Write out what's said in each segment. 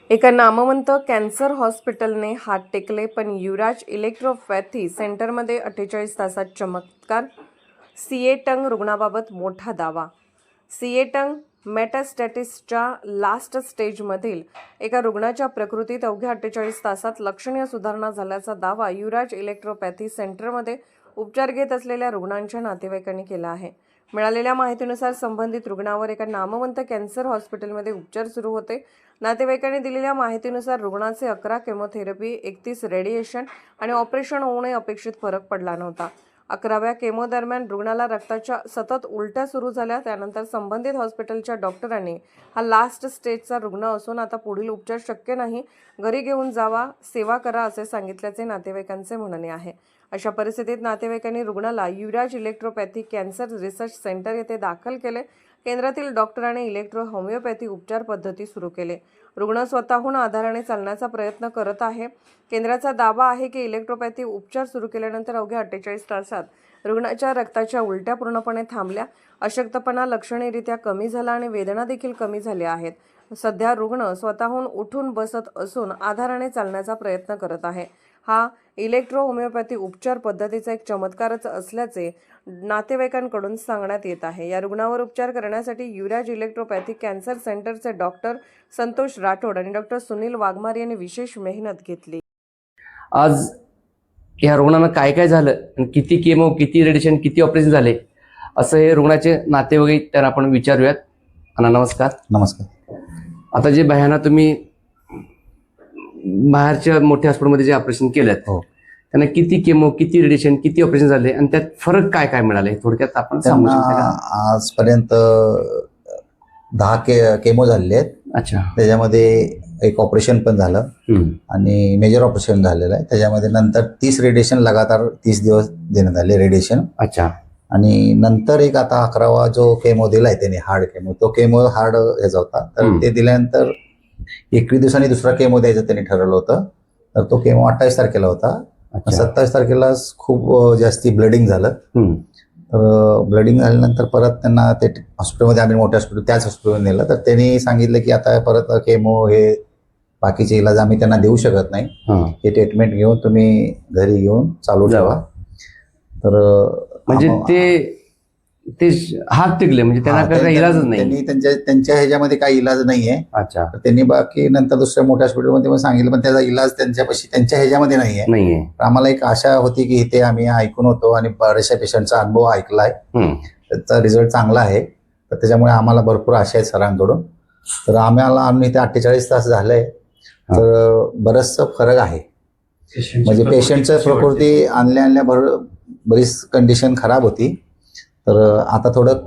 एका नामवंत कॅन्सर हॉस्पिटलने हात टेकले, पण युवराज इलेक्ट्रोपॅथी सेंटरमध्ये 48 तासात चमत्कार. सिएटंग रुग्णाबाबत मोठा दावा. सिएटंग मेटास्टॅटिसच्या लास्ट स्टेजमधील एका रुग्णाच्या प्रकृतीत अवघ्या 48 तासात लक्षणीय सुधारणा झाल्याचा दावा युवराज इलेक्ट्रोपॅथी सेंटरमध्ये उपचार घेत असलेल्या रुग्णांच्या नातेवाईकांनी केला आहे. मिळालेल्या माहितीनुसार संबंधित रुग्णावर एका नामवंत कॅन्सर हॉस्पिटलमध्ये उपचार सुरू होते. नातेवाईकांनी दिलेल्या माहितीनुसार रुग्णाचे 11 केमोथेरपी, 31 रेडिएशन आणि ऑपरेशन होऊनही अपेक्षित फरक पडला नव्हता. 11व्या केमो दरम्यान रुग्णाला रक्ताच्या सतत उलट्या सुरू झाल्या. त्यानंतर संबंधित हॉस्पिटलच्या डॉक्टरांनी हा लास्ट स्टेजचा रुग्ण असून आता पुढील उपचार शक्य नाही, घरी घेऊन जावा, सेवा करा असे सांगितल्याचे नातेवाईकांचे म्हणणे आहे. अशा परिस्थितीत नातेवाईकांनी रुग्णाला युवराज इलेक्ट्रोपॅथी कॅन्सर रिसर्च सेंटर येथे दाखल केले. केंद्रातील डॉक्टरांनी इलेक्ट्रो होमिओपॅथी उपचार पद्धती सुरू केले. रुग्ण स्वतःहून आधाराने चालण्याचा प्रयत्न करत आहे. केंद्राचा दावा आहे की इलेक्ट्रोपॅथी उपचार सुरू केल्यानंतर अवघ्या 48 तासात रुग्णाच्या रक्ताच्या उलट्या पूर्णपणे थांबल्या, अशक्तपणा लक्षणीयरित्या कमी झाला आणि वेदना देखील कमी झाल्या आहेत. सध्या रुग्ण स्वतःहून उठून बसत असून आधाराने चालण्याचा प्रयत्न करत आहे. हा इलेक्ट्रो होमिओपॅथी उपचार पद्धतीचा एक चमत्कारच असल्याचे नातेवाईकांकडून सांगण्यात येत आहे. या रुग्णावर उपचार करण्यासाठी युवराज इलेक्ट्रोपॅथी कॅन्सर सेंटरचे डॉक्टर संतोष राठोड आणि डॉक्टर सुनील वाघमार यांनी विशेष मेहनत घेतली. आज या रुग्णांना काय काय झालं आणि किती केमो, किती रेडिएशन, किती ऑपरेशन झाले असं हे रुग्णाचे नातेवाईक त्यांना आपण विचारूयात. नमस्कार. नमस्कार. आता जे भयाना तुम्ही बाहेरच्या मोठ्या हॉस्पिटलमध्ये जे ऑपरेशन केलं, हो, त्यांना किती केमो, किती रेडिएशन, किती ऑपरेशन झाले आणि त्यात फरक काय काय मिळाले थोडक्यात आपण सांगू शकता का? आजपर्यंत 10 केमो झालेले आहेत. अच्छा. त्याच्यामध्ये एक ऑपरेशन पण झालं आणि मेजर ऑपरेशन झालेलं आहे. त्याच्यामध्ये नंतर 30 रेडिएशन लगातार 30 दिवस देण्यात आले रेडिएशन. अच्छा. आणि नंतर एक आता 11वा जो केमो दिलाय त्याने, हार्ड केमो, तो केमो हार्ड ह्याचा होता. तर ते दिल्यानंतर 21 दिवसांनी दुसरा केमो द्यायचं त्यांनी ठरवलं होतं. तर तो केमो 28 तारखेला होता. 27 तारखेला खूप जास्ती ब्लडिंग झालं. तर ब्लडिंग झाल्यानंतर परत त्यांना ते हॉस्पिटलमध्ये, आम्ही मोठ्या हॉस्पिटल त्याच हॉस्पिटलमध्ये नेलं. तर त्यांनी सांगितलं की आता परत केमो हे बाकीचे इलाज आम्ही त्यांना देऊ शकत नाही, हे ट्रीटमेंट घेऊन तुम्ही घरी घेऊन चालू ठेवा. तर म्हणजे ते हात टिकले, म्हणजे त्यांना काही इलाजच नाही. त्यांनी त्यांच्या ह्याच्यामध्ये काही इलाज नाहीये. अच्छा. त्यांनी बाकी नंतर दुसऱ्या मोठ्या हॉस्पिटलमध्ये पण सांगितलं, पण त्याचा इलाज त्यांच्या ह्याच्यामध्ये नाहीये. आम्हाला एक आशा होती की इथे आम्ही ऐकून होतो आणि बऱ्याचशा पेशंटचा अनुभव ऐकलाय, त्याचा रिझल्ट चांगला आहे. तर त्याच्यामुळे आम्हाला भरपूर आशा आहेत सरांकडून. तर आम्ही इथे 48 तास झालंय, तर बरचसं फरक आहे. म्हणजे पेशंटचं प्रकृती आणल्या बरीच कंडिशन खराब होती. तर आता थोडं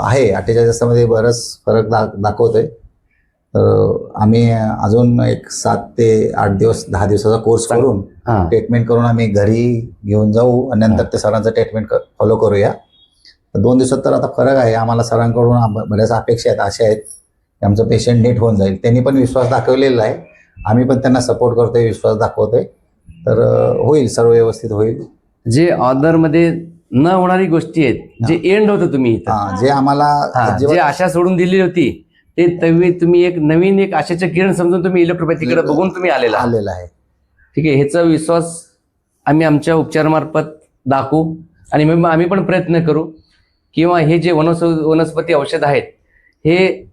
आहे, 48 तासामध्ये बरंच फरक दाखवतोय. तर आम्ही अजून एक 7 ते 8 दिवस 10 दिवसाचा कोर्स करून ट्रीटमेंट करून आम्ही घरी घेऊन जाऊ आणि नंतर ते सरांचं ट्रीटमेंट फॉलो करूया. 2 दिवसात तर आता फरक आहे. आम्हाला सरांकडून बऱ्याच अपेक्षा आहेत, आशा आहेत की आमचं पेशंट नीट होऊन जाईल. त्यांनी पण विश्वास दाखवलेला आहे, आम्ही पण त्यांना सपोर्ट करतोय, विश्वास दाखवतोय. तर होईल, सर्व व्यवस्थित होईल. जे ऑर्डरमध्ये न होणारी गोष्टी आहेत, जे एंड होतं तुम्ही जे आम्हाला जे आशा सोडून दिली होती, ते तुम्ही एक नवीन एक आशेचं किरण समजून तुम्ही इलेक्ट्रोपॅथीकडे बघून तुम्ही आलेला आहे. ठीक आहे. ह्याचा विश्वास आम्ही आमच्या उपचारामार्फत दाखवू आणि आम्ही पण प्रयत्न करू किंवा हे जे वनस्पती औषध आहेत हे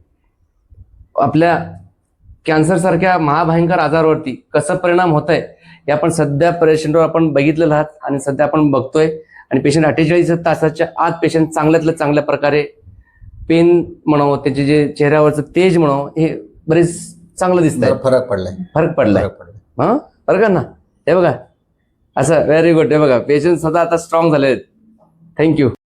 आपल्या कॅन्सर सारख्या महाभयंकर आजारावरती कसं परिणाम होत आहे हे आपण सध्या पेशंटवर आपण बघितलेलं आहात आणि सध्या आपण बघतोय. आणि पेशंट 48 तासाच्या आत पेशंट चांगल्यातल्या चांगल्या प्रकारे पेन म्हणावं, त्याचे जे चेहऱ्यावरचं तेज म्हणावं, हे बरेच चांगलं दिसत आहे. फरक पडलाय. फरक ना, हे बघा असं व्हेरी गुड. हे बघा पेशंट सध्या आता स्ट्रॉंग झाले. थँक्यू.